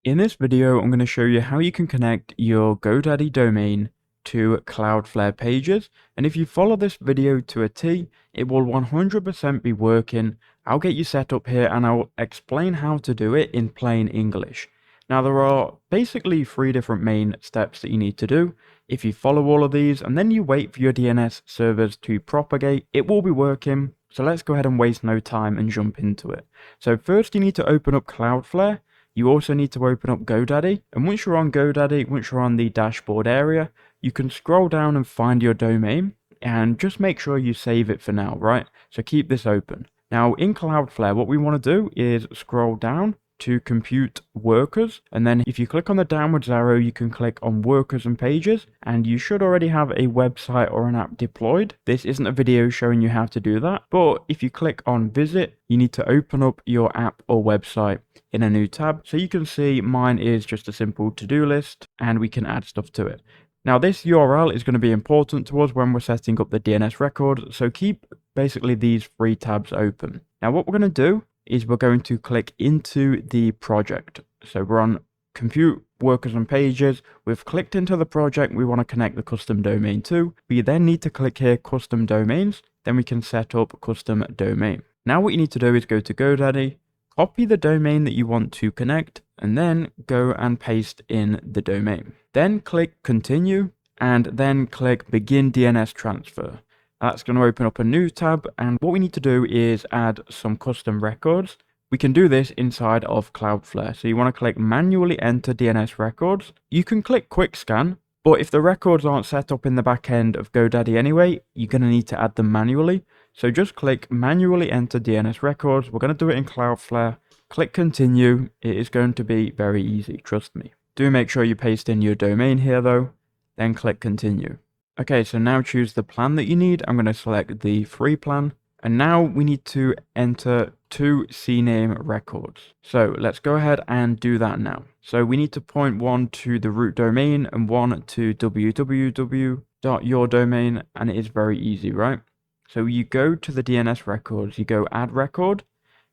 In this video, I'm going to show you how you can connect your GoDaddy domain to Cloudflare pages. And if you follow this video to a T, it will 100% be working. I'll get you set up here and I'll explain how to do it in plain English. Now, there are basically 3 different main steps that you need to do. If you follow all of these and then you wait for your DNS servers to propagate, it will be working. So let's go ahead and waste no time and jump into it. So first you need to open up Cloudflare. You also need to open up GoDaddy, and once you're on GoDaddy, once you're on the dashboard area, you can scroll down and find your domain, and just make sure you save it for now, right? So keep this open. Now in Cloudflare, what we want to do is scroll down to compute workers, and then if you click on the downwards arrow, you can click on workers and pages, and you should already have a website or an app deployed. This isn't a video showing you how to do that, but if you click on visit, you need to open up your app or website in a new tab. So you can see mine is just a simple to-do list, and we can add stuff to it. Now this URL is going to be important to us when we're setting up the DNS record, so keep basically these 3 tabs open. Now what we're going to do is we're going to click into the project. So we're on compute workers and pages. We've clicked into the project we want to connect the custom domain to. We then need to click here custom domains, then we can set up custom domain. Now what you need to do is go to GoDaddy, copy the domain that you want to connect, and then go and paste in the domain. Then click continue, and then click begin DNS transfer. That's going to open up a new tab, and what we need to do is add some custom records. We can do this inside of Cloudflare. So you want to click manually enter DNS records. You can click quick scan, but if the records aren't set up in the back end of GoDaddy anyway, you're going to need to add them manually. So just click manually enter DNS records. We're going to do it in Cloudflare. Click continue. It is going to be very easy, trust me. Do make sure you paste in your domain here though, then click continue. Okay, so now choose the plan that you need. I'm going to select the free plan. And now we need to enter 2 CNAME records. So let's go ahead and do that now. So we need to point one to the root domain and one to www.yourdomain, and it is very easy, right? So you go to the DNS records, you go add record,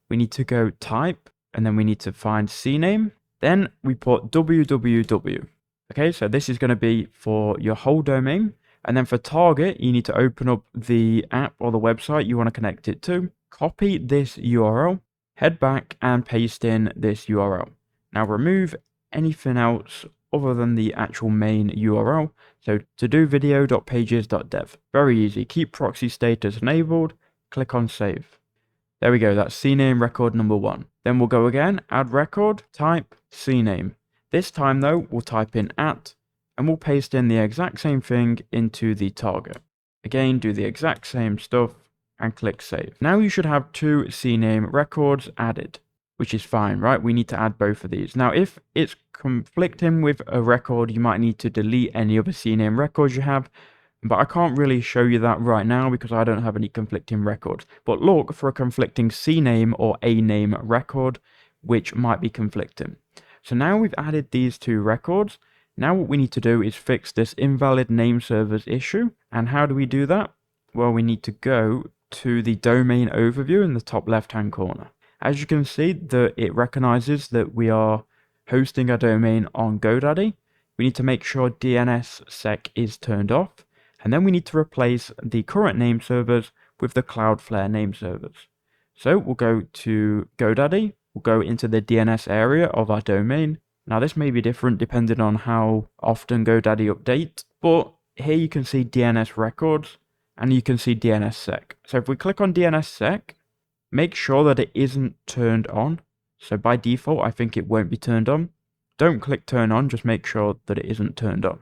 we need to go type, and then we need to find CNAME. Then we put www. Okay, so this is going to be for your whole domain. And then for target, you need to open up the app or the website you want to connect it to. Copy this URL, head back and paste in this URL. Now remove anything else other than the actual main URL. So to do video.pages.dev. Very easy. Keep proxy status enabled. Click on save. There we go. That's CNAME record number 1. Then we'll go again, add record, type CNAME. This time though, we'll type in @ and we'll paste in the exact same thing into the target. Again, do the exact same stuff and click save. Now you should have 2 CNAME records added, which is fine, right? We need to add both of these. Now, if it's conflicting with a record, you might need to delete any other CNAME records you have, but I can't really show you that right now because I don't have any conflicting records. But look for a conflicting CNAME or a name record, which might be conflicting. So now we've added these 2 records. Now what we need to do is fix this invalid name servers issue. And how do we do that? Well, we need to go to the domain overview in the top left-hand corner. As you can see, it recognizes that we are hosting our domain on GoDaddy. We need to make sure DNSSEC is turned off. And then we need to replace the current name servers with the Cloudflare name servers. So we'll go to GoDaddy. We'll go into the DNS area of our domain. Now this may be different depending on how often GoDaddy updates, but here you can see DNS records and you can see DNSSEC. So if we click on DNSSEC, make sure that it isn't turned on. So by default, I think it won't be turned on. Don't click turn on, just make sure that it isn't turned on.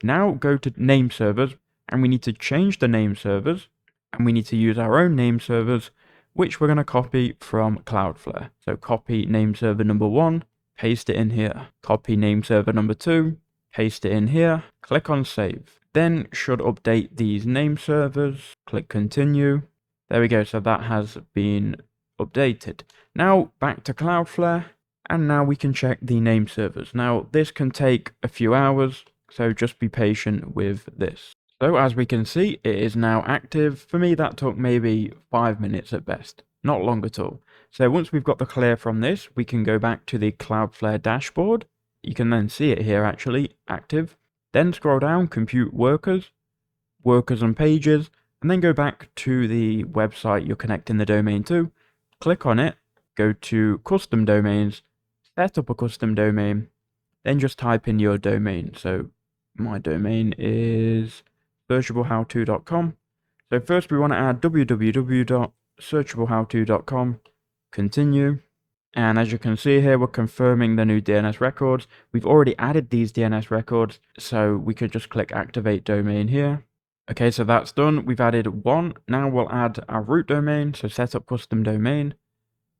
Now go to name servers and we need to change the name servers and we need to use our own name servers, which we're going to copy from Cloudflare. So copy name server number 1. Paste it in here. Copy name server number 2, paste it in here, click on save. Then should update these name servers, click continue. There we go, so that has been updated. Now back to Cloudflare, and now we can check the name servers. Now this can take a few hours, so just be patient with this. So as we can see, it is now active. For me, that took maybe 5 minutes at best, not long at all. So once we've got the clear from this, we can go back to the Cloudflare dashboard. You can then see it here actually, active. Then scroll down, compute workers, workers and pages, and then go back to the website you're connecting the domain to. Click on it, go to custom domains, set up a custom domain, then just type in your domain. So my domain is searchablehowto.com. So first we want to add www.searchablehowto.com, continue. And as you can see here, we're confirming the new DNS records. We've already added these DNS records, so we could just click activate domain here. Okay, so that's done. We've added one. Now we'll add our root domain. So set up custom domain,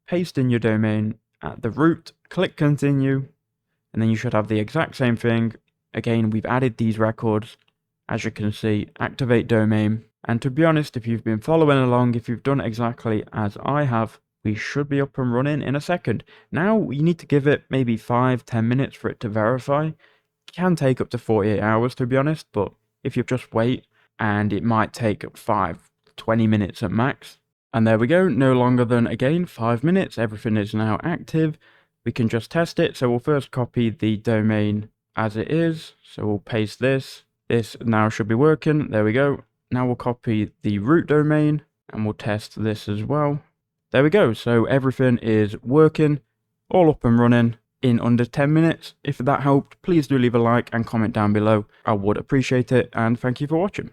paste in your domain at the root, click continue, and then you should have the exact same thing. Again, we've added these records. As you can see, activate domain. And to be honest, if you've been following along, if you've done exactly as I have, we should be up and running in a second. Now you need to give it maybe 5-10 minutes for it to verify. It can take up to 48 hours to be honest, but if you just wait, and it might take 5-20 minutes at max. And there we go, no longer than again 5 minutes, everything is now active. We can just test it. So we'll first copy the domain as it is. So we'll paste this. This now should be working. There we go. Now we'll copy the root domain and we'll test this as well. There we go. So everything is working, all up and running in under 10 minutes. If that helped, please do leave a like and comment down below. I would appreciate it, and thank you for watching.